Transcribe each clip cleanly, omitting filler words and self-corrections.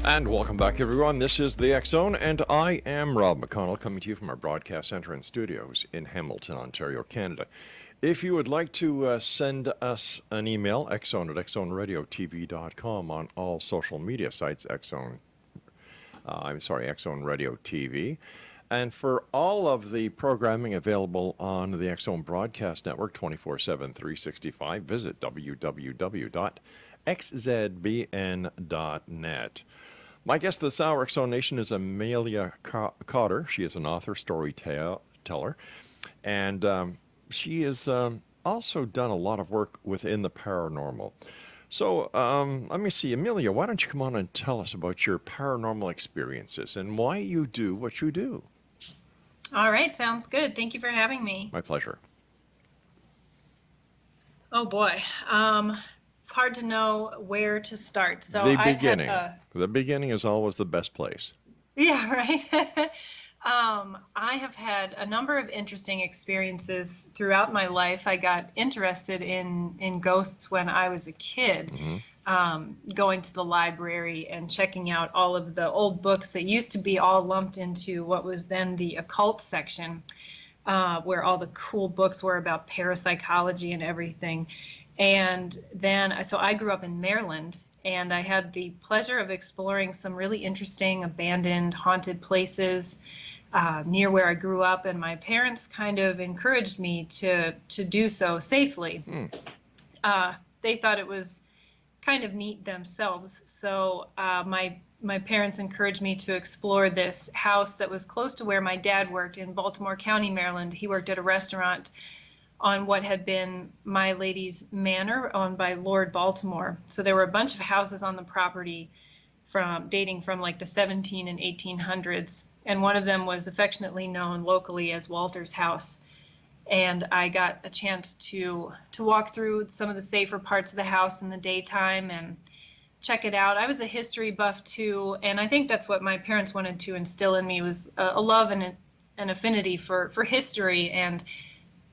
And welcome back, everyone. This is the X Zone, and I am Rob McConnell, coming to you from our broadcast center and studios in Hamilton, Ontario, Canada. If you would like to send us an email, xzone@xzoneradiotv.com, on all social media sites, X-Zone Radio TV. And for all of the programming available on the X-Zone Broadcast Network 24/7, 365, visit www.xzbn.net. My guest this hour, X-Zone Nation, is Amelia Cotter. She is an author, storyteller, and she has also done a lot of work within the paranormal. So let me see, Amelia, why don't you come on and tell us about your paranormal experiences and why you do what you do? All right, sounds good. Thank you for having me. My pleasure. Oh boy, it's hard to know where to start. So the beginning. The beginning is always the best place. Yeah, right. I have had a number of interesting experiences throughout my life. I got interested in ghosts when I was a kid, going to the library and checking out all of the old books that used to be all lumped into what was then the occult section, where all the cool books were about parapsychology and everything. And then, so I grew up in Maryland, and I had the pleasure of exploring some really interesting abandoned, haunted places near where I grew up, and my parents kind of encouraged me to do so safely. They thought it was kind of neat themselves, so my parents encouraged me to explore this house that was close to where my dad worked in Baltimore County, Maryland. He worked at a restaurant on what had been My Lady's Manor, owned by Lord Baltimore. So there were a bunch of houses on the property dating from like the 17 and 1800s. And one of them was affectionately known locally as Walter's House. And I got a chance to walk through some of the safer parts of the house in the daytime and check it out. I was a history buff too, and I think that's what my parents wanted to instill in me, was a love and an affinity for history, and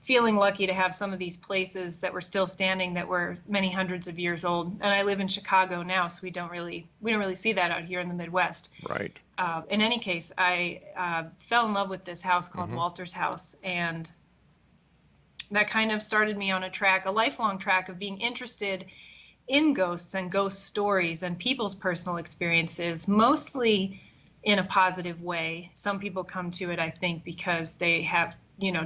feeling lucky to have some of these places that were still standing that were many hundreds of years old. And I live in Chicago now, so we don't really see that out here in the Midwest. Right. In any case, I fell in love with this house called Walter's House, and that kind of started me on a lifelong track of being interested in ghosts and ghost stories and people's personal experiences, mostly in a positive way. Some people come to it, I think, because they have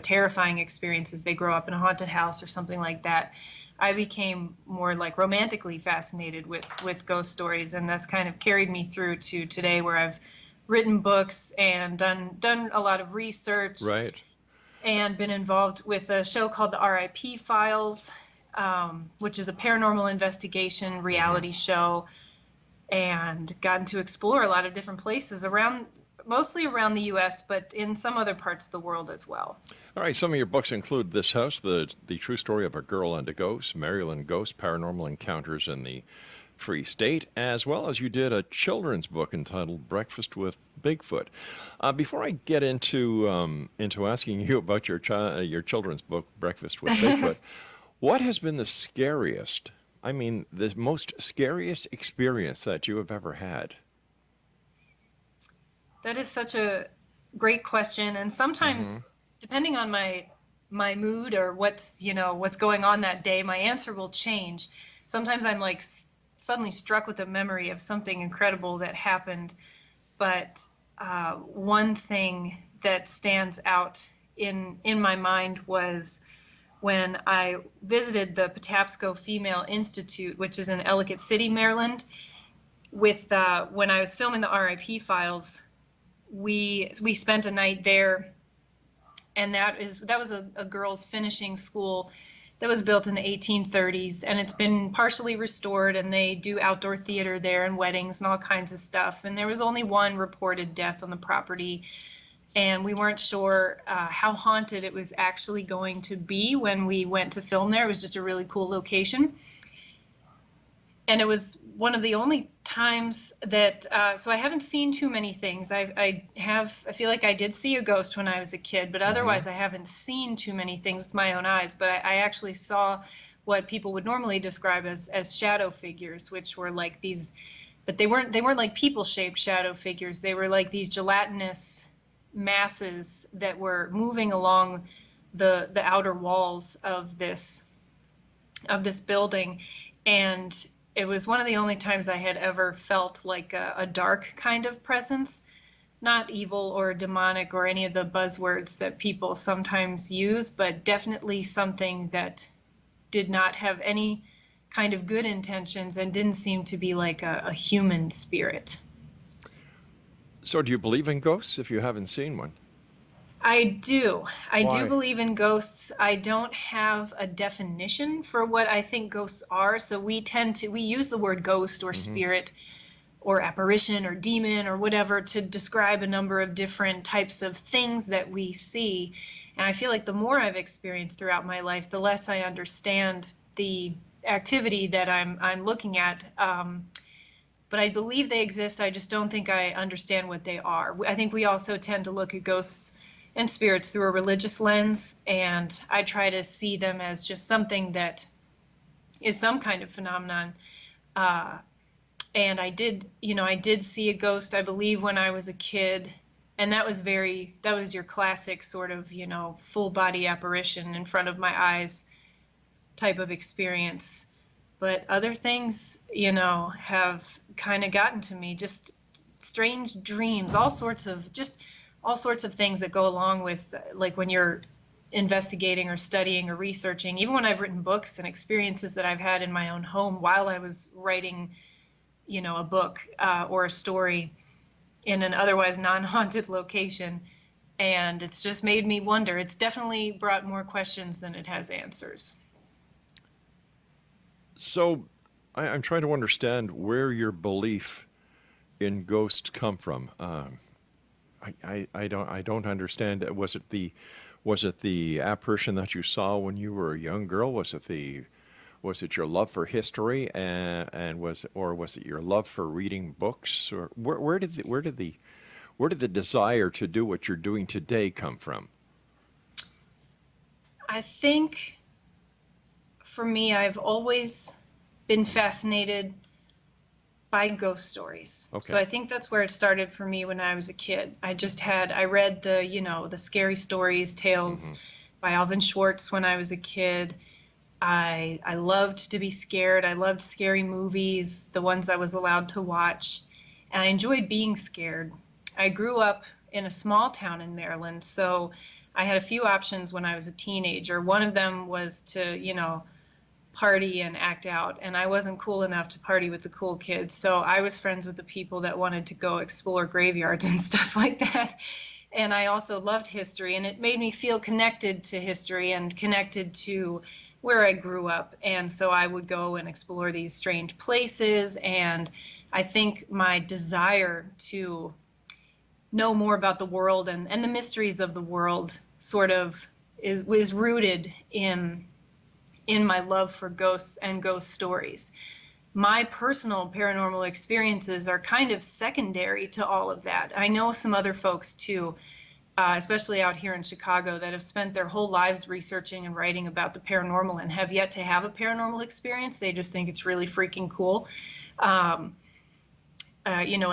terrifying experiences. They grow up in a haunted house or something like that. I became more like romantically fascinated with ghost stories, and that's kind of carried me through to today, where I've written books and done a lot of research. Right. And been involved with a show called the RIP Files, which is a paranormal investigation reality show, and gotten to explore a lot of different places mostly around the U.S., but in some other parts of the world as well. All right, some of your books include This House, the True Story of a Girl and a Ghost, Maryland Ghost, Paranormal Encounters in the Free State, as well as you did a children's book entitled Breakfast with Bigfoot. Before I get into asking you about your children's book, Breakfast with Bigfoot, what has been the most scariest experience that you have ever had? That is such a great question, and sometimes, depending on my mood or what's going on that day, my answer will change. Sometimes I'm like suddenly struck with a memory of something incredible that happened, but one thing that stands out in my mind was when I visited the Patapsco Female Institute, which is in Ellicott City, Maryland. When I was filming the RIP Files, we spent a night there, and that was a girls' finishing school that was built in the 1830s, and it's been partially restored, and they do outdoor theater there and weddings and all kinds of stuff. And there was only one reported death on the property, and we weren't sure how haunted it was actually going to be when we went to film there. It was just a really cool location. And it was one of the only times that, so I haven't seen too many things. I feel like I did see a ghost when I was a kid, but otherwise I haven't seen too many things with my own eyes. But I actually saw what people would normally describe as shadow figures, which were like these but they weren't like people-shaped shadow figures. They were like these gelatinous masses that were moving along the outer walls of this building. And it was one of the only times I had ever felt like a dark kind of presence, not evil or demonic or any of the buzzwords that people sometimes use, but definitely something that did not have any kind of good intentions and didn't seem to be like a human spirit. So do you believe in ghosts if you haven't seen one? I do. I Why? do believe in ghosts. I don't have a definition for what I think ghosts are. So we use the word ghost or spirit or apparition or demon or whatever to describe a number of different types of things that we see. And I feel like the more I've experienced throughout my life, the less I understand the activity that I'm looking at. But I believe they exist. I just don't think I understand what they are. I think we also tend to look at ghosts and spirits through a religious lens, and I try to see them as just something that is some kind of phenomenon. And I did see a ghost, I believe, when I was a kid, and that was your classic sort of, full body apparition in front of my eyes type of experience. But other things, have kind of gotten to me, just strange dreams, all sorts of things that go along with, like, when you're investigating or studying or researching, even when I've written books and experiences that I've had in my own home while I was writing, a book or a story in an otherwise non-haunted location. And it's just made me wonder. It's definitely brought more questions than it has answers. So I'm trying to understand where your belief in ghosts come from. I don't understand. Was it the apparition that you saw when you were a young girl? Was it your love for history, and was it your love for reading books? Or where did the desire to do what you're doing today come from? I think for me, I've always been fascinated by ghost stories. Okay. So I think that's where it started for me when I was a kid. I read the scary stories, tales by Alvin Schwartz when I was a kid. I loved to be scared. I loved scary movies, the ones I was allowed to watch. And I enjoyed being scared. I grew up in a small town in Maryland, so I had a few options when I was a teenager. One of them was to, party and act out, and I wasn't cool enough to party with the cool kids, so I was friends with the people that wanted to go explore graveyards and stuff like that. And I also loved history, and it made me feel connected to history and connected to where I grew up. And so I would go and explore these strange places, and I think my desire to know more about the world and the mysteries of the world sort of was rooted in my love for ghosts and ghost stories. My personal paranormal experiences are kind of secondary to all of that. I know some other folks too, especially out here in Chicago, that have spent their whole lives researching and writing about the paranormal and have yet to have a paranormal experience. They just think it's really freaking cool. And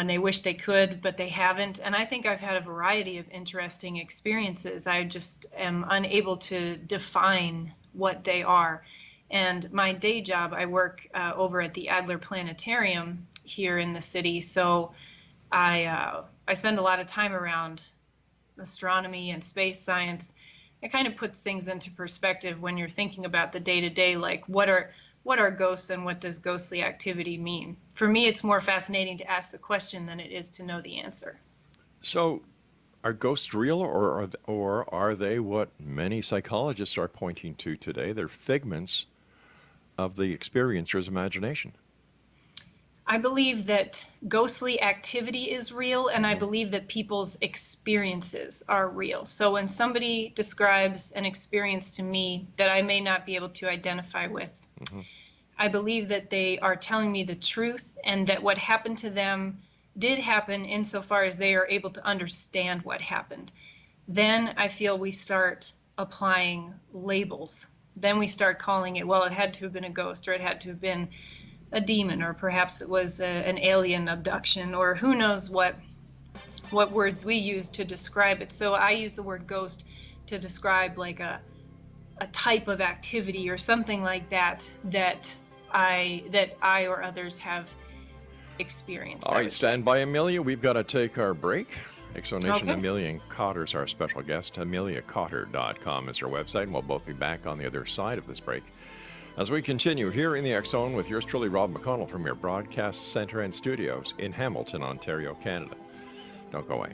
they wish they could, but they haven't. And I think I've had a variety of interesting experiences. I just am unable to define what they are. And my day job, I work over at the Adler Planetarium here in the city. So I spend a lot of time around astronomy and space science. It kind of puts things into perspective when you're thinking about the day-to-day, like what are ghosts and what does ghostly activity mean? For me, it's more fascinating to ask the question than it is to know the answer. So are ghosts real, or are they what many psychologists are pointing to today? They're figments of the experiencer's imagination. I believe that ghostly activity is real, and I believe that people's experiences are real. So when somebody describes an experience to me that I may not be able to identify with, I believe that they are telling me the truth, and that what happened to them did happen insofar as they are able to understand what happened. Then I feel we start applying labels. Then we start calling it, well, it had to have been a ghost, or it had to have been a demon, or perhaps it was an alien abduction, or who knows what words we use to describe it. So I use the word ghost to describe like a type of activity or something like that that I or others have experienced. All right, stand by, Amelia. We've got to take our break. Exonation Okay. Amelia Cotter is our special guest. AmeliaCotter.com is her website, and we'll both be back on the other side of this break as we continue here in the X Zone with yours truly, Rob McConnell, from your broadcast center and studios in Hamilton, Ontario, Canada. Don't go away.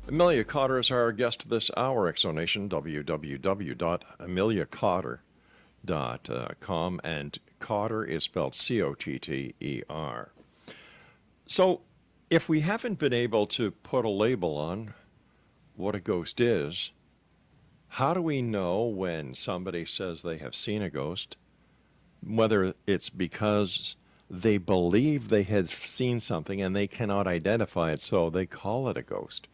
Amelia Cotter is our guest this hour, Exonation, www.ameliacotter.com, and Cotter is spelled Cotter. So, if we haven't been able to put a label on what a ghost is, how do we know when somebody says they have seen a ghost, whether it's because they believe they had seen something and they cannot identify it, so they call it a ghost?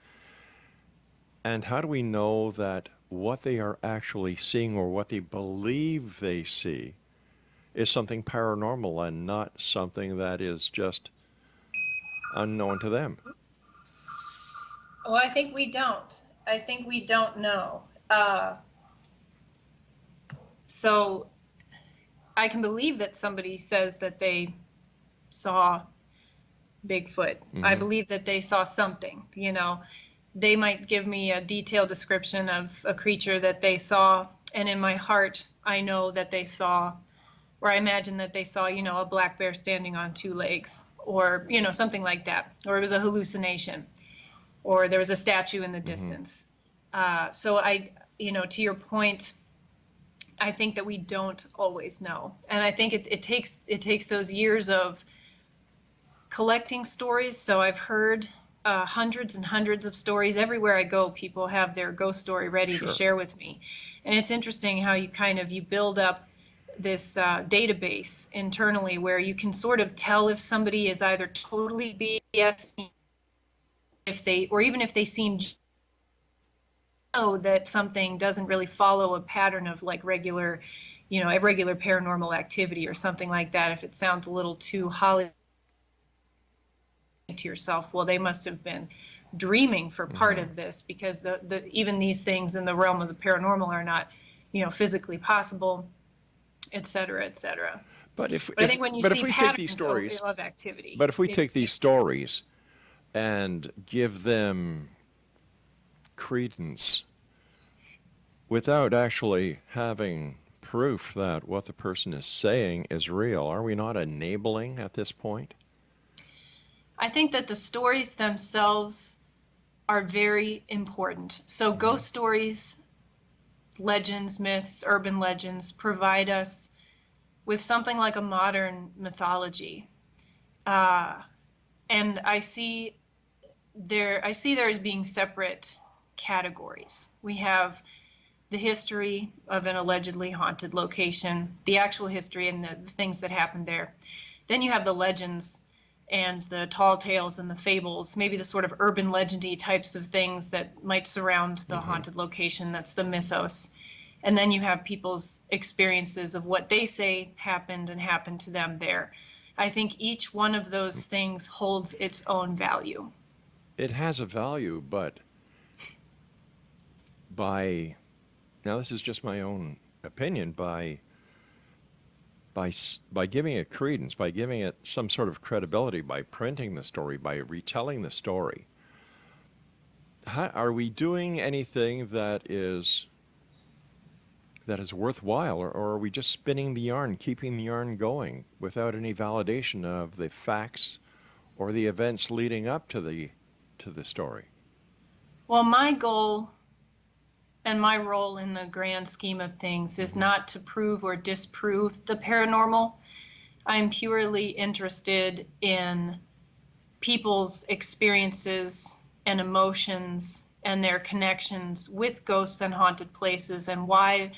And how do we know that what they are actually seeing or what they believe they see is something paranormal and not something that is just unknown to them? Well, I think we don't. I think we don't know. So I can believe that somebody says that they saw Bigfoot. Mm-hmm. I believe that they saw something, you know. They might give me a detailed description of a creature that they saw, and in my heart, I know that they saw, or I imagine that they saw, you know, a black bear standing on two legs, or, you know, something like that, or it was a hallucination, or there was a statue in the distance. So I, you know, to your point, I think that we don't always know, and I think it takes those years of collecting stories. So I've heard hundreds and hundreds of stories. Everywhere I go, people have their ghost story ready to share with me. And it's interesting how you build up this database internally where you can sort of tell if somebody is either totally BS, or even if they seem know that something doesn't really follow a pattern of like regular, you know, a regular paranormal activity or something like that. If it sounds a little too Hollywood to yourself, well, they must have been dreaming for part of this, because the even these things in the realm of the paranormal are not, you know, physically possible, et cetera, et cetera. But I think when you see take these stories of activity, but if we take these stories and give them credence without actually having proof that what the person is saying is real, are we not enabling at this point? I think that the stories themselves are very important. So ghost stories, legends, myths, urban legends provide us with something like a modern mythology. And I see there as being separate categories. We have the history of an allegedly haunted location, the actual history and the things that happened there. Then you have the legends and the tall tales and the fables, maybe the sort of urban legendy types of things that might surround the haunted location. That's the mythos. And then you have people's experiences of what they say happened to them there. I think each one of those things holds its own value. It has a value, but now this is just my own opinion, by giving it credence, by giving it some sort of credibility, by printing the story, by retelling the story, are we doing anything that is worthwhile, or are we just spinning the yarn, keeping the yarn going without any validation of the facts or the events leading up to the to the story? Well, my goal and my role in the grand scheme of things is not to prove or disprove the paranormal. I'm purely interested in people's experiences and emotions and their connections with ghosts and haunted places, and why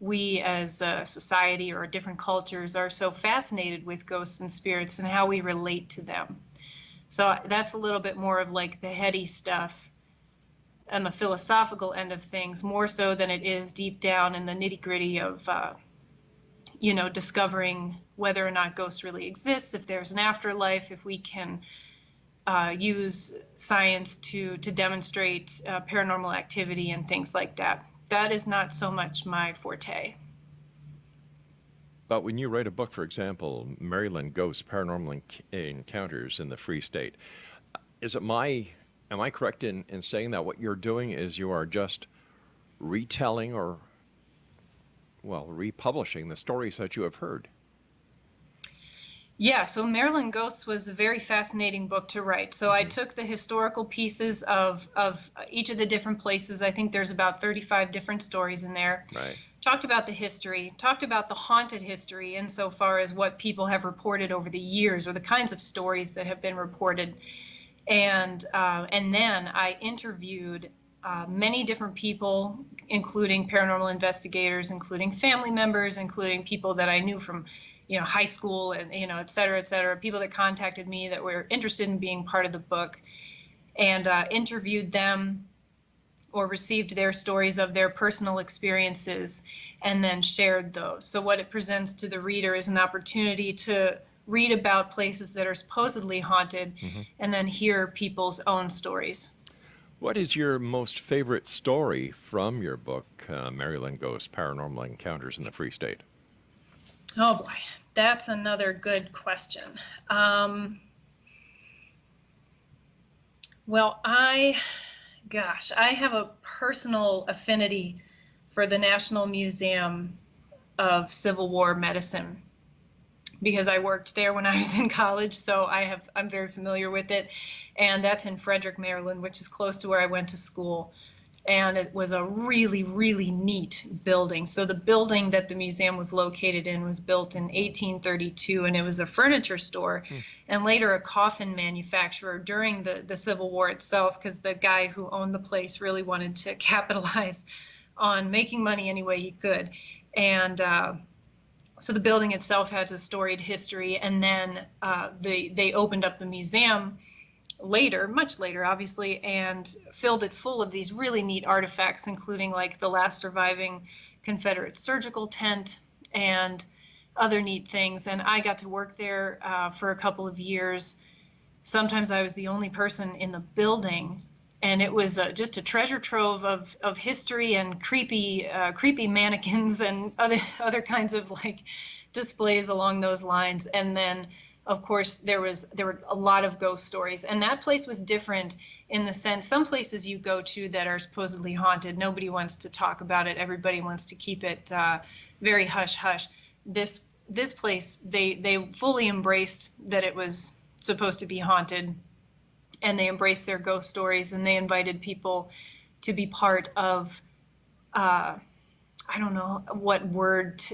we as a society or different cultures are so fascinated with ghosts and spirits and how we relate to them. So that's a little bit more of like the heady stuff and the philosophical end of things, more so than it is deep down in the nitty gritty of, discovering whether or not ghosts really exist, if there's an afterlife, if we can use science to demonstrate paranormal activity and things like that. That is not so much my forte. But when you write a book, for example, Maryland Ghosts, Paranormal Encounters in the Free State, am I correct in saying that what you're doing is you are just retelling or, republishing the stories that you have heard? Yeah, so Maryland Ghosts was a very fascinating book to write. So I took the historical pieces of each of the different places. I think there's about 35 different stories in there. Right. Talked about the history, talked about the haunted history insofar as what people have reported over the years or the kinds of stories that have been reported. And then I interviewed many different people, including paranormal investigators, including family members, including people that I knew from high school and, et cetera, people that contacted me that were interested in being part of the book, and interviewed them or received their stories of their personal experiences and then shared those. So what it presents to the reader is an opportunity to read about places that are supposedly haunted and then hear people's own stories. What is your most favorite story from your book, Maryland Ghosts, Paranormal Encounters in the Free State? Oh boy, that's another good question. I have a personal affinity for the National Museum of Civil War Medicine because I worked there when I was in college, so I'm very familiar with it. And that's in Frederick, Maryland, which is close to where I went to school. And it was a really, really neat building. So the building that the museum was located in was built in 1832, and it was a furniture store and later a coffin manufacturer during the Civil War itself, because the guy who owned the place really wanted to capitalize on making money any way he could. And so the building itself has a storied history, and then they opened up the museum later, much later, obviously, and filled it full of these really neat artifacts, including like the last surviving Confederate surgical tent and other neat things. And I got to work there for a couple of years. Sometimes I was the only person in the building, and it was just a treasure trove of history and creepy mannequins and other kinds of like displays along those lines. And then of course, there were a lot of ghost stories, and that place was different in the sense some places you go to that are supposedly haunted, nobody wants to talk about it. Everybody wants to keep it very hush hush. This place, they fully embraced that it was supposed to be haunted, and they embraced their ghost stories, and they invited people to be part of. I don't know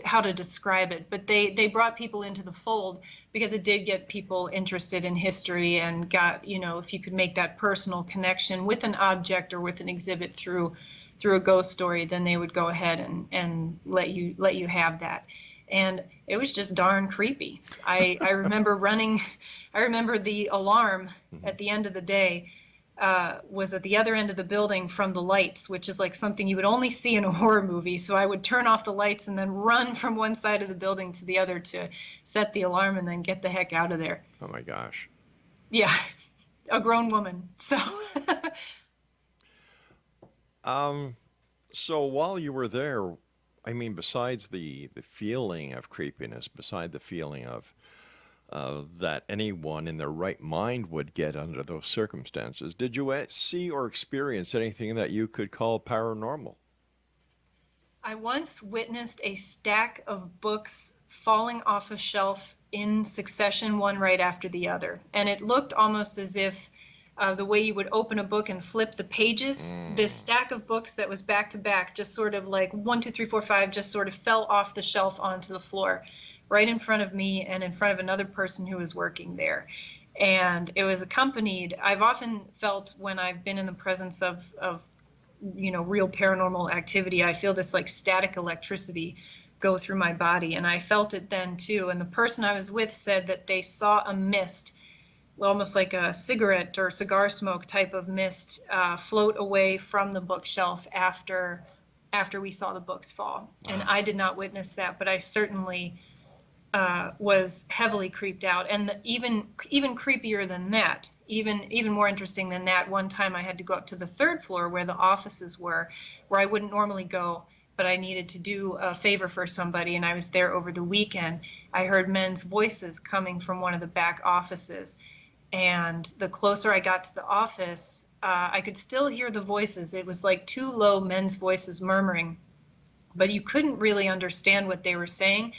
how to describe it, but they brought people into the fold because it did get people interested in history and got, if you could make that personal connection with an object or with an exhibit through a ghost story, then they would go ahead and let you have that. And it was just darn creepy. I remember the alarm at the end of the day was at the other end of the building from the lights, which is like something you would only see in a horror movie. So I would turn off the lights and then run from one side of the building to the other to set the alarm and then get the heck out of there. Oh my gosh. Yeah, a grown woman. So. So while you were there, I mean, besides the feeling of creepiness, beside the feeling of that anyone in their right mind would get under those circumstances, did you see or experience anything that you could call paranormal? I once witnessed a stack of books falling off a shelf in succession, one right after the other. And it looked almost as if the way you would open a book and flip the pages. This stack of books that was back to back, just sort of like 1, 2, 3, 4, 5, just sort of fell off the shelf onto the floor right in front of me and in front of another person who was working there. And it was accompanied, I've often felt when I've been in the presence of real paranormal activity, I feel this like static electricity go through my body. And I felt it then too. And the person I was with said that they saw a mist, almost like a cigarette or cigar smoke type of mist, float away from the bookshelf after we saw the books fall. And I did not witness that, but I certainly was heavily creeped out. And even creepier than that, even more interesting than that, one time I had to go up to the 3rd floor where the offices were, where I wouldn't normally go, but I needed to do a favor for somebody, and I was there over the weekend. I heard men's voices coming from one of the back offices. And the closer I got to the office, I could still hear the voices. It was like 2 low men's voices murmuring, but you couldn't really understand what they were saying.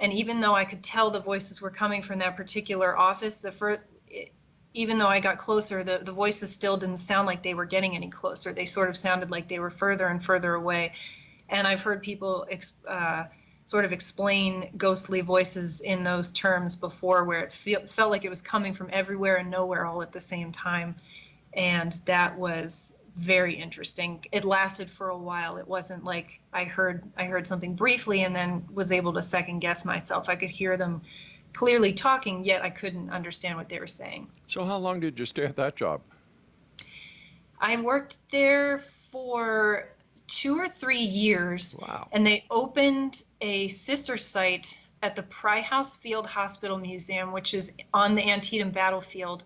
And even though I could tell the voices were coming from that particular office, even though I got closer, the voices still didn't sound like they were getting any closer. They sort of sounded like they were further and further away. And I've heard people sort of explain ghostly voices in those terms before, where it felt like it was coming from everywhere and nowhere all at the same time. And that was very interesting. It lasted for a while. It wasn't like I heard something briefly and then was able to second guess myself. I could hear them clearly talking, yet I couldn't understand what they were saying. So how long did you stay at that job? I worked there for 2 or 3 years. Wow. And they opened a sister site at the Pry House Field Hospital Museum, which is on the Antietam battlefield.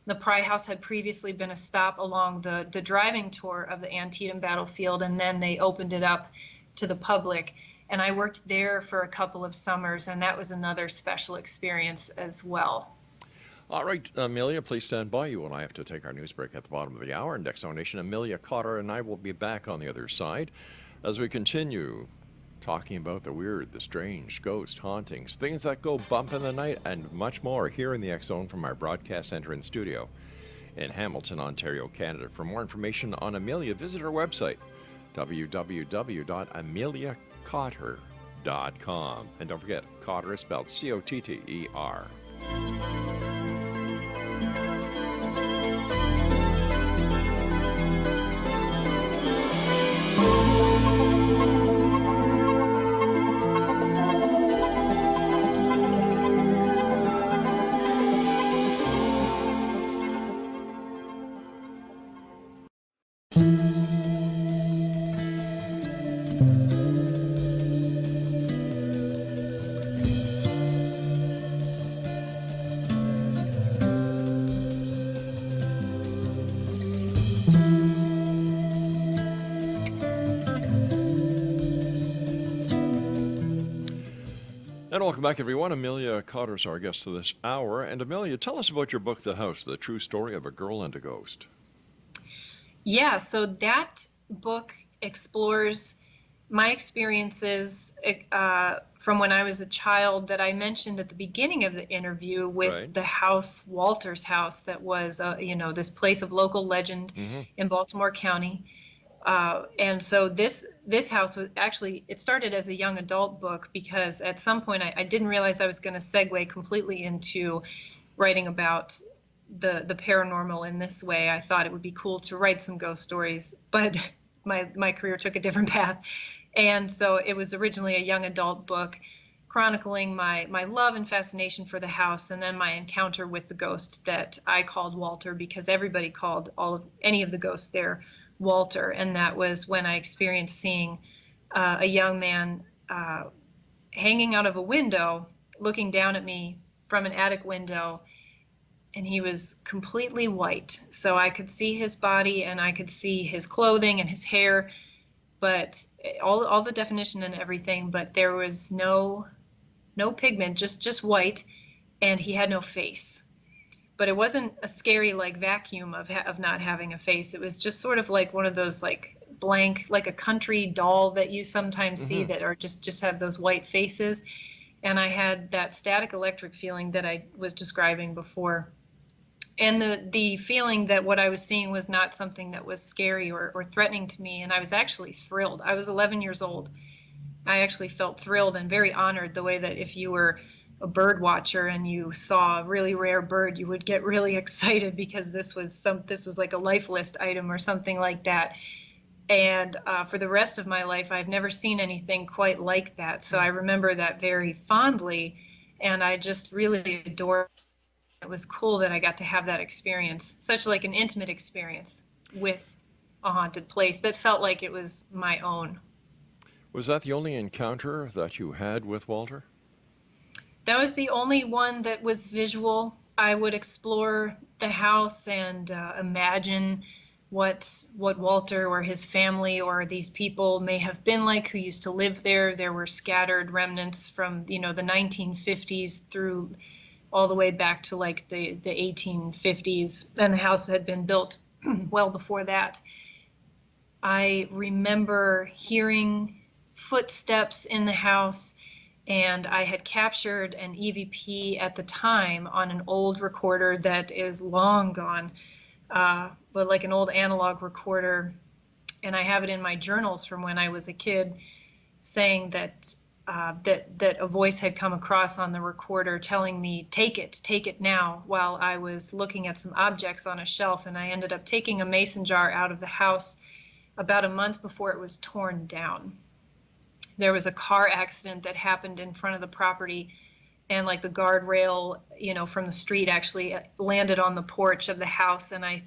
The Pry House had previously been a stop along the driving tour of the Antietam battlefield, and then they opened it up to the public. And I worked there for a couple of summers, and that was another special experience as well. All right, Amelia, please stand by. You and I have to take our news break at the bottom of the hour. And Next Nation, Amelia Cotter and I will be back on the other side as we continue talking about the weird, the strange, ghost hauntings, things that go bump in the night, and much more here in the X-Zone from our broadcast center and studio in Hamilton, Ontario, Canada. For more information on Amelia, visit our website, www.ameliacotter.com. And don't forget, Cotter is spelled C-O-T-T-E-R. And welcome back, everyone. Amelia Cotter is our guest for this hour. And Amelia, tell us about your book, The House, The True Story of a Girl and a Ghost. Yeah, so that book explores my experiences from when I was a child that I mentioned at the beginning of the interview with the house, Walter's house, that was, this place of local legend in Baltimore County. And so this house was actually, it started as a young adult book because at some point I didn't realize I was going to segue completely into writing about the paranormal in this way. I thought it would be cool to write some ghost stories, but my career took a different path. And so it was originally a young adult book chronicling my love and fascination for the house, and then my encounter with the ghost that I called Walter, because everybody called any of the ghosts there Walter. And that was when I experienced seeing a young man hanging out of a window, looking down at me from an attic window, and he was completely white. So I could see his body and I could see his clothing and his hair, but all the definition and everything, but there was no pigment, just white, and he had no face. But it wasn't a scary like vacuum of not having a face. It was just sort of like one of those like blank, like a country doll that you sometimes see that are just have those white faces. And I had that static electric feeling that I was describing before. And the feeling that what I was seeing was not something that was scary or threatening to me. And I was actually thrilled. I was 11 years old. I actually felt thrilled and very honored, the way that if you were a bird watcher and you saw a really rare bird, you would get really excited because this was like a life list item or something like that. And for the rest of my life, I've never seen anything quite like that. So I remember that very fondly, and I just really adored it. It was cool that I got to have that experience, such like an intimate experience with a haunted place that felt like it was my own. Was that the only encounter that you had with Walter? That was the only one that was visual. I would explore the house and imagine what Walter or his family or these people may have been like who used to live there. There were scattered remnants from, the 1950s through all the way back to like the 1850s, and the house had been built well before that. I remember hearing footsteps in the house, and I had captured an EVP at the time on an old recorder that is long gone, but like an old analog recorder, and I have it in my journals from when I was a kid, saying that that a voice had come across on the recorder telling me, take it now, while I was looking at some objects on a shelf. And I ended up taking a mason jar out of the house about a month before it was torn down. There was a car accident that happened in front of the property, and like the guardrail, from the street actually landed on the porch of the house. And I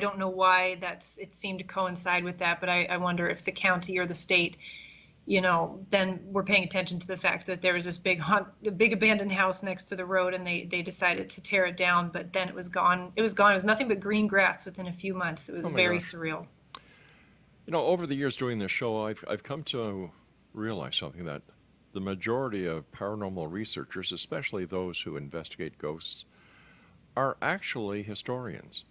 don't know why it seemed to coincide with that, but I wonder if the county or the state, then we're paying attention to the fact that there was this big abandoned house next to the road, and they decided to tear it down, but then it was gone. It was nothing but green grass within a few months. It was very surreal. Over the years doing this show, I've come to realize something, that the majority of paranormal researchers, especially those who investigate ghosts, are actually historians.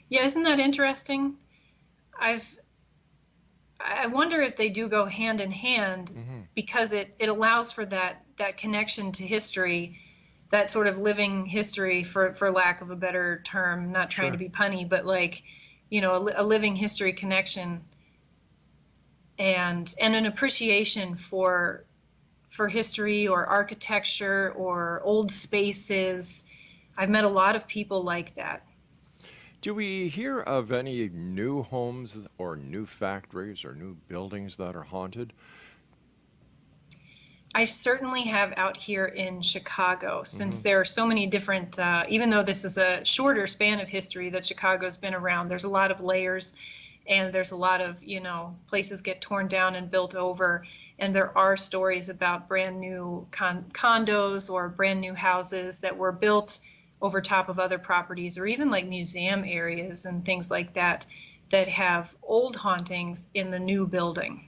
Yeah, isn't that interesting? I wonder if they do go hand in hand, because it allows for that connection to history, that sort of living history, for lack of a better term, not trying to be punny, but like, a living history connection, and an appreciation for history or architecture or old spaces. I've met a lot of people like that. Do we hear of any new homes or new factories or new buildings that are haunted? I certainly have out here in Chicago, since there are so many different, even though this is a shorter span of history that Chicago's been around, there's a lot of layers, and there's a lot of, places get torn down and built over. And there are stories about brand new condos or brand new houses that were built over top of other properties, or even like museum areas and things like that, that have old hauntings in the new building.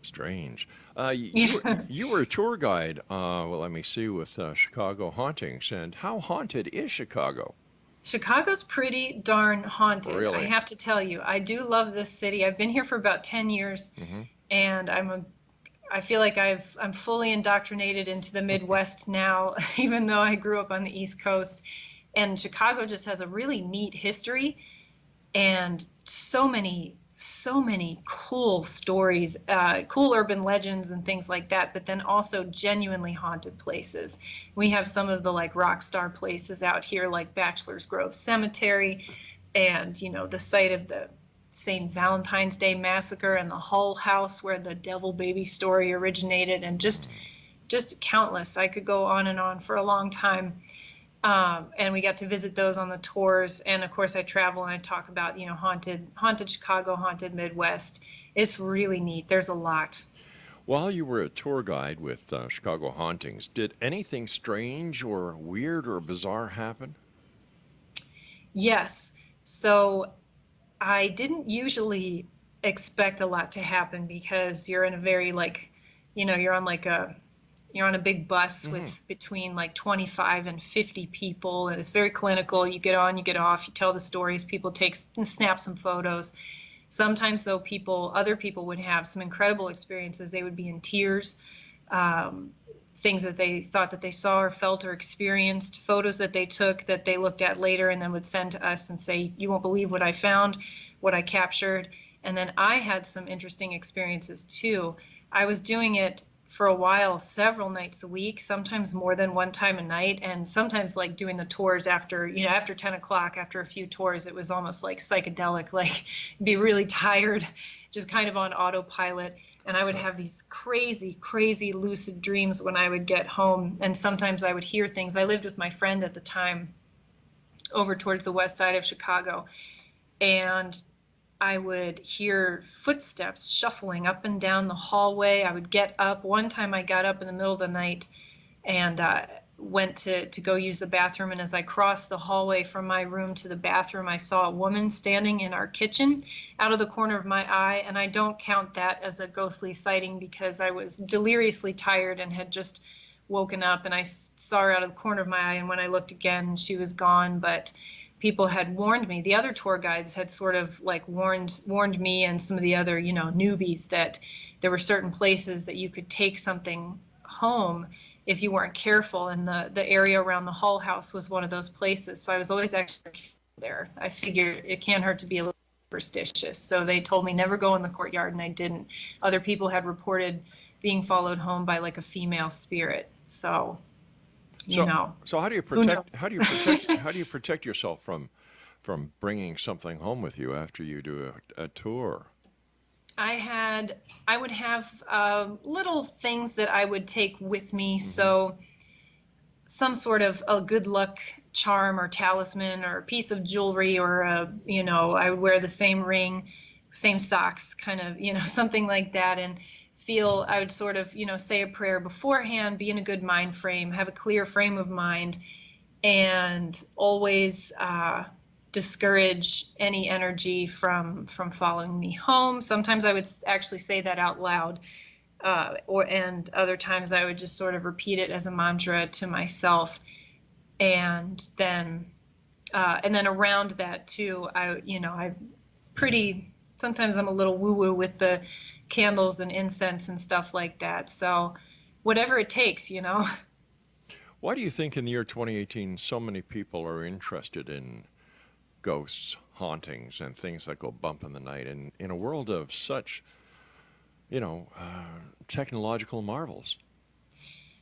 Strange. You were a tour guide, let me see, with Chicago Hauntings. And how haunted is Chicago? Chicago's pretty darn haunted. Really? I have to tell you. I do love this city. I've been here for about 10 years, and I feel like I'm fully indoctrinated into the Midwest now, even though I grew up on the East Coast. And Chicago just has a really neat history, and so many cool stories, cool urban legends and things like that, but then also genuinely haunted places. We have some of the like rock star places out here, like Bachelor's Grove Cemetery, and the site of the St. Valentine's Day Massacre, and the Hull House where the Devil Baby story originated, and just countless. I could go on and on for a long time. And we got to visit those on the tours. And of course I travel and I talk about, haunted Chicago, haunted Midwest. It's really neat. There's a lot. While you were a tour guide with Chicago Hauntings, did anything strange or weird or bizarre happen? Yes. So I didn't usually expect a lot to happen, because you're in a very you're on a big bus with between like 25 and 50 people, and it's very clinical. You get on, you get off, you tell the stories, people take and snap some photos. Sometimes though, other people would have some incredible experiences. They would be in tears. things that they thought that they saw or felt or experienced, photos that they took that they looked at later and then would send to us and say, you won't believe what I found, what I captured. And then I had some interesting experiences too. I was doing it for a while, several nights a week, sometimes more than one time a night, and sometimes like doing the tours after 10 o'clock, after a few tours, it was almost like psychedelic, like be really tired, just kind of on autopilot. And I would have these crazy, crazy lucid dreams when I would get home. And sometimes I would hear things. I lived with my friend at the time over towards the west side of Chicago. And I would hear footsteps shuffling up and down the hallway. I would get up. One time I got up in the middle of the night and went to go use the bathroom. And as I crossed the hallway from my room to the bathroom, I saw a woman standing in our kitchen out of the corner of my eye. And I don't count that as a ghostly sighting because I was deliriously tired and had just woken up, and I saw her out of the corner of my eye. And when I looked again, she was gone. But people had warned me. The other tour guides had sort of like warned me and some of the other, newbies that there were certain places that you could take something home if you weren't careful. And the area around the Hull House was one of those places. So I was always actually there. I figured it can't hurt to be a little superstitious. So they told me never go in the courtyard, and I didn't. Other people had reported being followed home by like a female spirit. So how do you protect yourself from bringing something home with you after you do a tour? I would have little things that I would take with me. Mm-hmm. So some sort of a good luck charm or talisman or a piece of jewelry, or I would wear the same ring, same socks, kind of, something like that. And I would sort of, say a prayer beforehand, be in a good mind frame, have a clear frame of mind, and always discourage any energy from following me home. Sometimes I would actually say that out loud, and other times I would just sort of repeat it as a mantra to myself. And then around that too, sometimes I'm a little woo-woo with the candles and incense and stuff like that. So whatever it takes, Why do you think in the year 2018 so many people are interested in ghosts, hauntings, and things that go bump in the night, and in a world of such, technological marvels?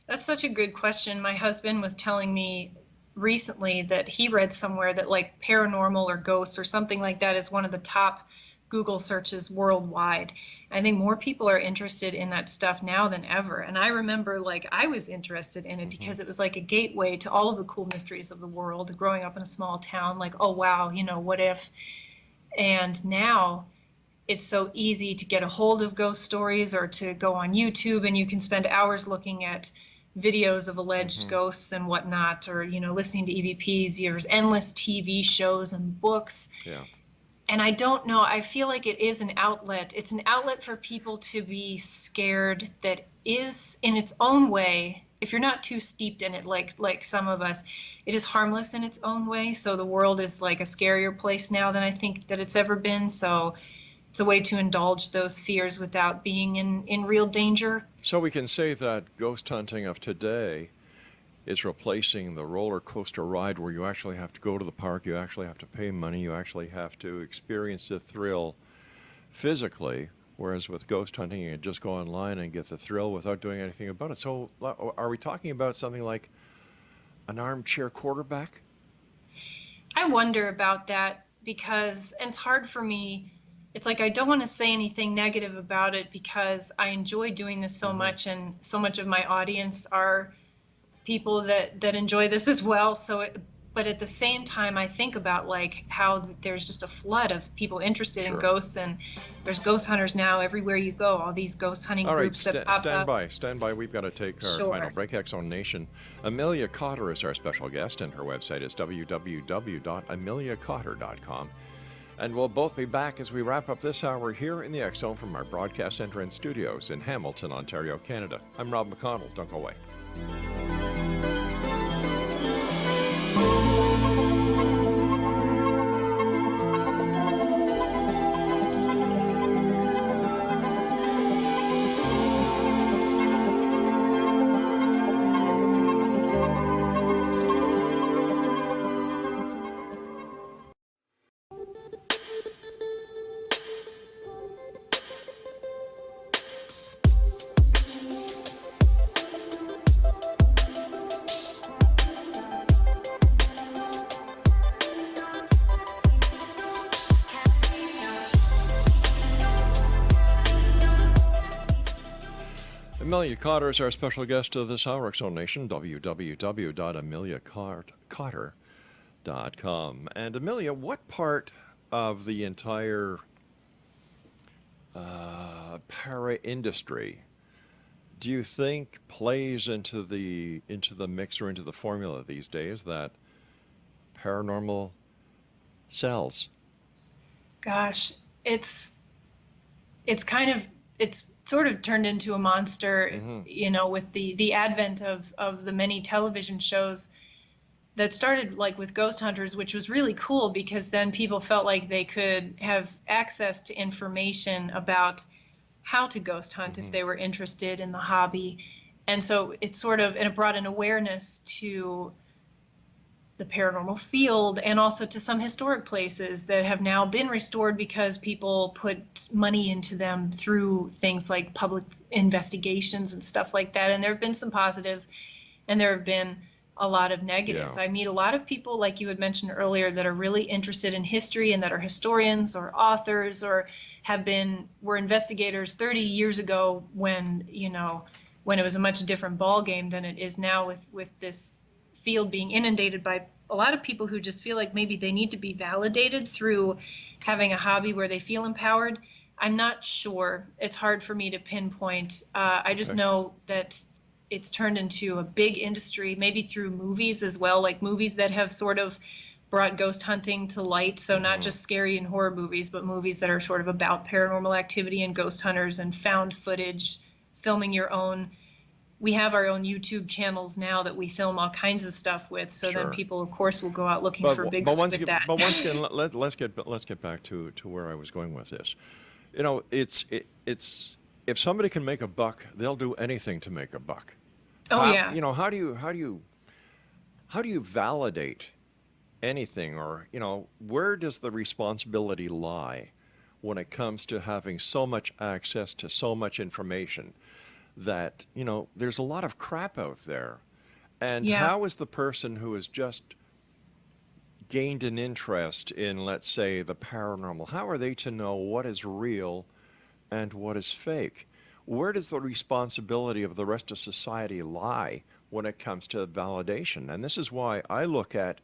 That's such a good question. My husband was telling me recently that he read somewhere that like paranormal or ghosts or something like that is one of the top Google searches worldwide. I think more people are interested in that stuff now than ever. And I remember I was interested in it because it was like a gateway to all of the cool mysteries of the world. Growing up in a small town, oh wow, what if? And now it's so easy to get a hold of ghost stories or to go on YouTube, and you can spend hours looking at videos of alleged ghosts and whatnot, or listening to EVPs. There's endless TV shows and books. Yeah. And I don't know, I feel like it is an outlet. It's an outlet for people to be scared that is in its own way, if you're not too steeped in it like some of us, it is harmless in its own way. So the world is like a scarier place now than I think that it's ever been. So it's a way to indulge those fears without being in real danger. So we can say that ghost hunting of today is replacing the roller coaster ride where you actually have to go to the park, you actually have to pay money, you actually have to experience the thrill physically, whereas with ghost hunting you can just go online and get the thrill without doing anything about it. So are we talking about something like an armchair quarterback? I wonder about that because, and it's hard for me, it's like I don't want to say anything negative about it because I enjoy doing this so much, and so much of my audience are people that enjoy this as well. But at the same time, I think about how there's just a flood of people interested in ghosts, and there's ghost hunters now everywhere you go. All these ghost hunting groups that pop up. Stand by. We've got to take our final break. X-Zone Nation. Amelia Cotter is our special guest, and her website is www.ameliacotter.com. And we'll both be back as we wrap up this hour here in the X-Zone from our broadcast center and studios in Hamilton, Ontario, Canada. I'm Rob McConnell. Don't go away. Amelia Cotter is our special guest of this hour, X Zone Nation, www.ameliacotter.com. And Amelia, what part of the entire para industry do you think plays into the mix or into the formula these days that paranormal sells? Gosh, it's kind of it's sort of turned into a monster, with the advent of the many television shows that started like with Ghost Hunters, which was really cool because then people felt like they could have access to information about how to ghost hunt if they were interested in the hobby. And so it brought an awareness to the paranormal field and also to some historic places that have now been restored because people put money into them through things like public investigations and stuff like that. And there have been some positives and there have been a lot of negatives. Yeah. I meet a lot of people, like you had mentioned earlier, that are really interested in history and that are historians or authors or were investigators 30 years ago when it was a much different ball game than it is now with this field being inundated by a lot of people who just feel like maybe they need to be validated through having a hobby where they feel empowered. I'm not sure. It's hard for me to pinpoint. I just know that it's turned into a big industry, maybe through movies as well, like movies that have sort of brought ghost hunting to light. So not just scary and horror movies, but movies that are sort of about paranormal activity and ghost hunters and found footage, filming your own. We have our own YouTube channels now that we film all kinds of stuff with. So then people, of course, will go out looking for Bigfoot with that. But once again, let's get back to where I was going with this. It's if somebody can make a buck, they'll do anything to make a buck. Yeah. How do you validate anything, or where does the responsibility lie when it comes to having so much access to so much information? That, there's a lot of crap out there. And how is the person who has just gained an interest in, let's say, the paranormal, how are they to know what is real and what is fake? Where does the responsibility of the rest of society lie when it comes to validation? And this is why I look at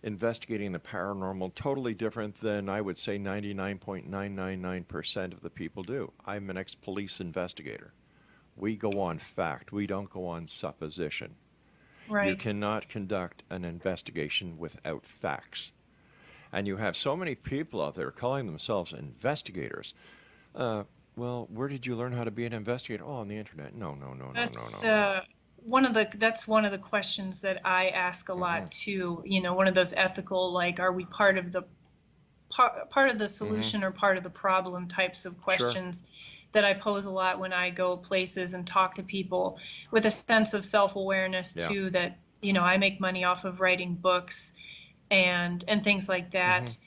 investigating the paranormal totally different than I would say 99.999% of the people do. I'm an ex-police investigator. We go on fact. We don't go on supposition. Right. You cannot conduct an investigation without facts. And you have so many people out there calling themselves investigators. Well, where did you learn how to be an investigator? Oh, on the internet. No. That's one of the questions that I ask a lot too. One of those ethical, like, are we part of the solution or part of the problem types of questions. Sure. That I pose a lot when I go places and talk to people with a sense of self-awareness too, that, I make money off of writing books and things like that.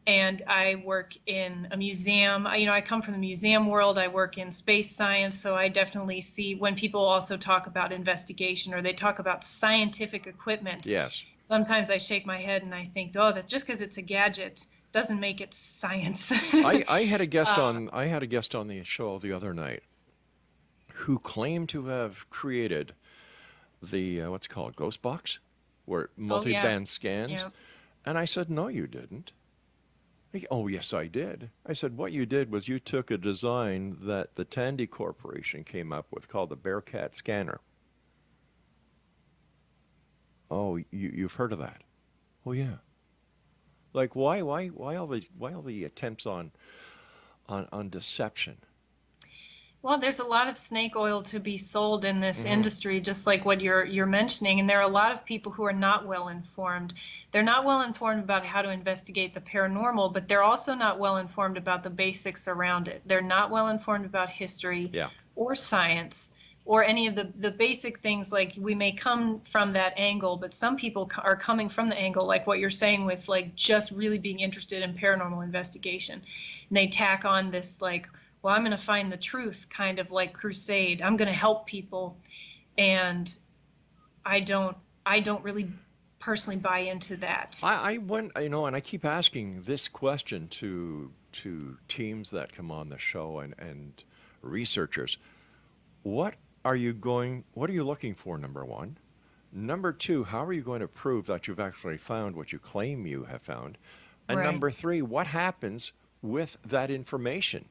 And I work in a museum. I come from the museum world. I work in space science. So I definitely see when people also talk about investigation or they talk about scientific equipment. Yes. Sometimes I shake my head and I think, that just because it's a gadget doesn't make it science. I had a guest on the show the other night who claimed to have created the what's it called, ghost box, where multi-band scans. Yeah. And I said, no, you didn't. Oh, yes, I did. I said, what you did was you took a design that the Tandy Corporation came up with called the Bearcat scanner. Oh, you've heard of that? Oh, yeah. Like, why all the attempts on deception? Well, there's a lot of snake oil to be sold in this industry, just like what you're mentioning. And there are a lot of people who are not well informed. They're not well informed about how to investigate the paranormal, but they're also not well informed about the basics around it. They're not well informed about history or science or any of the basic things. Like, we may come from that angle, but some people are coming from the angle like what you're saying with like just really being interested in paranormal investigation. And they tack on this like, well, I'm going to find the truth kind of like crusade. I'm going to help people. And I don't really personally buy into that. I went, and I keep asking this question to teams that come on the show and researchers. What what are you looking for, number one? Number two, how are you going to prove that you've actually found what you claim you have found? And Right. number three, what happens with that information?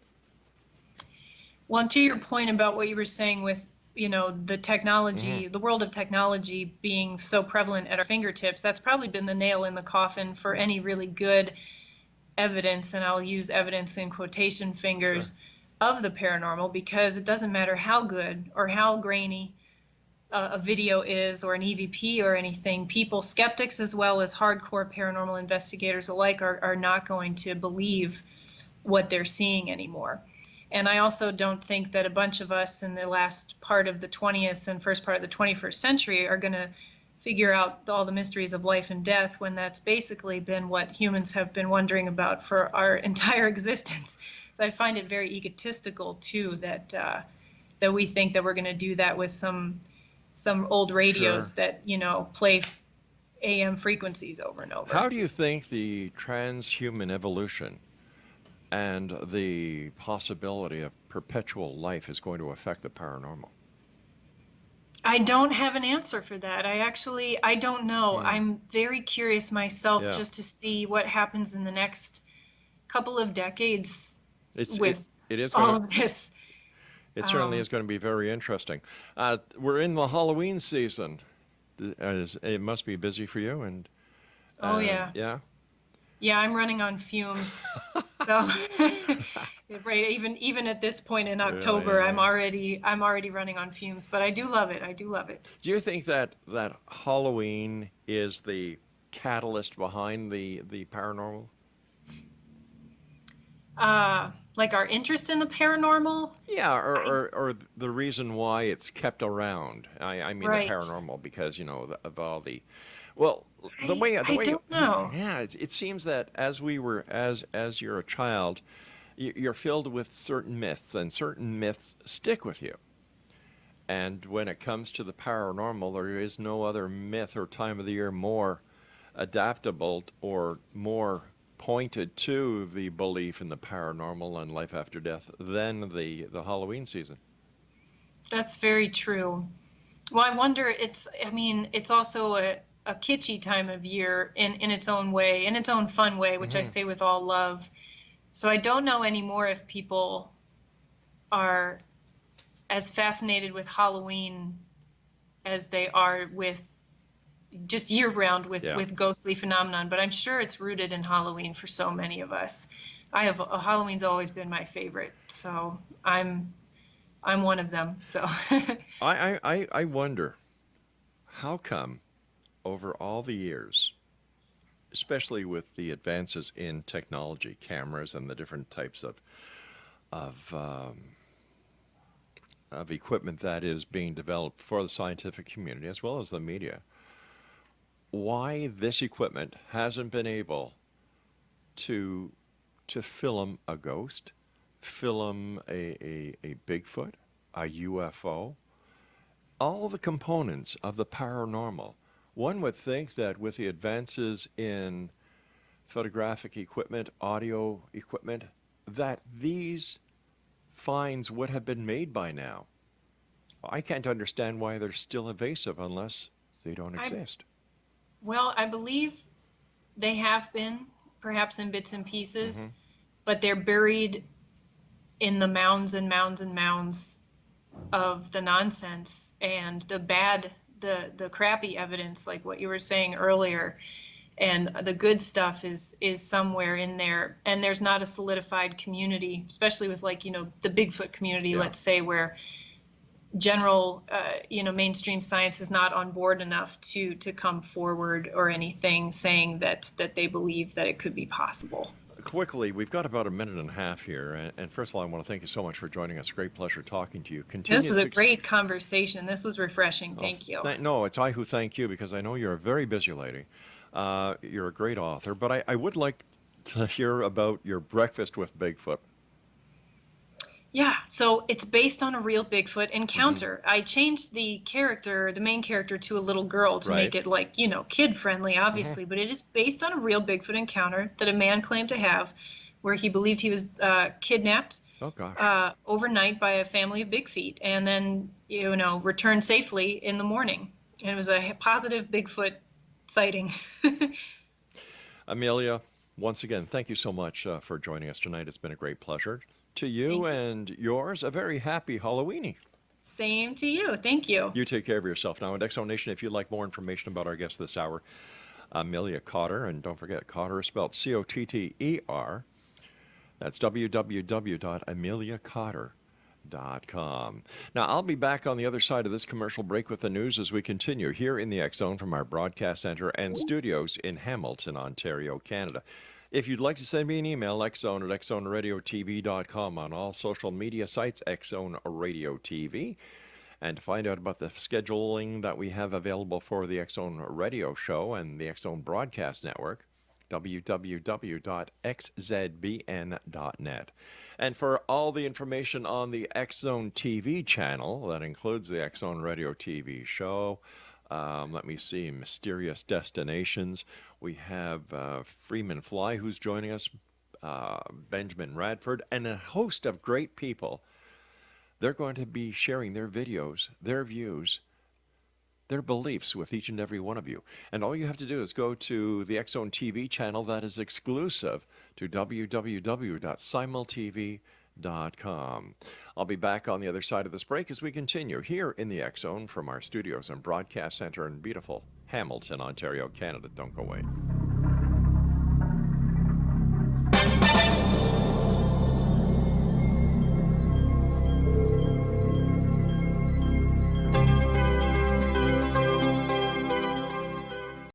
Well, to your point about what you were saying with, the technology, the world of technology being so prevalent at our fingertips, that's probably been the nail in the coffin for any really good evidence, and I'll use evidence in quotation fingers, of the paranormal, because it doesn't matter how good or how grainy a video is, or an EVP or anything. People, skeptics as well as hardcore paranormal investigators alike, are not going to believe what they're seeing anymore. And I also don't think that a bunch of us in the last part of the 20th and first part of the 21st century are going to figure out all the mysteries of life and death, when that's basically been what humans have been wondering about for our entire existence. So I find it very egotistical too that we think that we're going to do that with some old radios that play AM frequencies over and over. How do you think the transhuman evolution and the possibility of perpetual life is going to affect the paranormal? I don't have an answer for that. I don't know. I'm very curious myself just to see what happens in the next couple of decades with all of this. It certainly is going to be very interesting. We're in the Halloween season. It must be busy for you. And yeah. Yeah? Yeah, I'm running on fumes. So, right, even at this point in October, I'm already running on fumes. But I do love it. Do you think that Halloween is the catalyst behind the paranormal? Like our interest in the paranormal? Yeah, or the reason why it's kept around. I mean, right. The paranormal, because of all the, I don't know. Yeah, it seems that as you're a child, you're filled with certain myths, and certain myths stick with you. And when it comes to the paranormal, there is no other myth or time of the year more adaptable or more pointed to the belief in the paranormal and life after death than the Halloween season. That's very true. Well, I wonder, it's also a kitschy time of year in its own way, in its own fun way, which I say with all love. So I don't know anymore if people are as fascinated with Halloween as they are with just year round with ghostly phenomenon, but I'm sure it's rooted in Halloween for so many of us. Halloween's always been my favorite, so I'm one of them. So I wonder how come over all the years, especially with the advances in technology, cameras and the different types of equipment that is being developed for the scientific community as well as the media, why this equipment hasn't been able to film a ghost, film a Bigfoot, a UFO, all the components of the paranormal. One would think that with the advances in photographic equipment, audio equipment, that these finds would have been made by now. I can't understand why they're still evasive unless they don't exist. Well, I believe they have been, perhaps in bits and pieces, but they're buried in the mounds and mounds and mounds of the nonsense and the bad, the crappy evidence, like what you were saying earlier. And the good stuff is somewhere in there. And there's not a solidified community, especially with the Bigfoot community, let's say, where general, mainstream science is not on board enough to come forward or anything saying that they believe that it could be possible. Quickly, we've got about a minute and a half here. And first of all, I want to thank you so much for joining us. Great pleasure talking to you. This is a great conversation. This was refreshing. Thank you. No, it's I who thank you, because I know you're a very busy lady. You're a great author. But I would like to hear about your Breakfast with Bigfoot. Yeah, so it's based on a real Bigfoot encounter. I changed the main character, to a little girl to make it kid-friendly, obviously, but it is based on a real Bigfoot encounter that a man claimed to have, where he believed he was kidnapped Oh gosh. overnight by a family of big feet, and then returned safely in the morning. And it was a positive Bigfoot sighting. Amelia, once again, thank you so much for joining us tonight. It's been a great pleasure. To you Thank you. and yours, a very happy Halloweeny. Same to you. Thank you. You take care of yourself. Now, at X Zone Nation, if you'd like more information about our guest this hour, Amelia Cotter, and don't forget, Cotter is spelled Cotter. That's www.ameliacotter.com. Now, I'll be back on the other side of this commercial break with the news as we continue here in the X Zone from our broadcast center and studios in Hamilton, Ontario, Canada. If you'd like to send me an email, xzone at xzoneradiotv.com, on all social media sites, Xzone Radio TV. And to find out about the scheduling that we have available for the X Zone Radio Show and the X Zone Broadcast Network, www.xzbn.net. And for all the information on the X Zone TV channel, that includes the X Zone Radio TV show, let me see, Mysterious Destinations. We have Freeman Fly, who's joining us, Benjamin Radford, and a host of great people. They're going to be sharing their videos, their views, their beliefs with each and every one of you. And all you have to do is go to the X Zone TV channel that is exclusive to www.simultv.com. I'll be back on the other side of this break as we continue here in the X Zone from our studios and broadcast center in beautiful Hamilton, Ontario, Canada. Don't go away.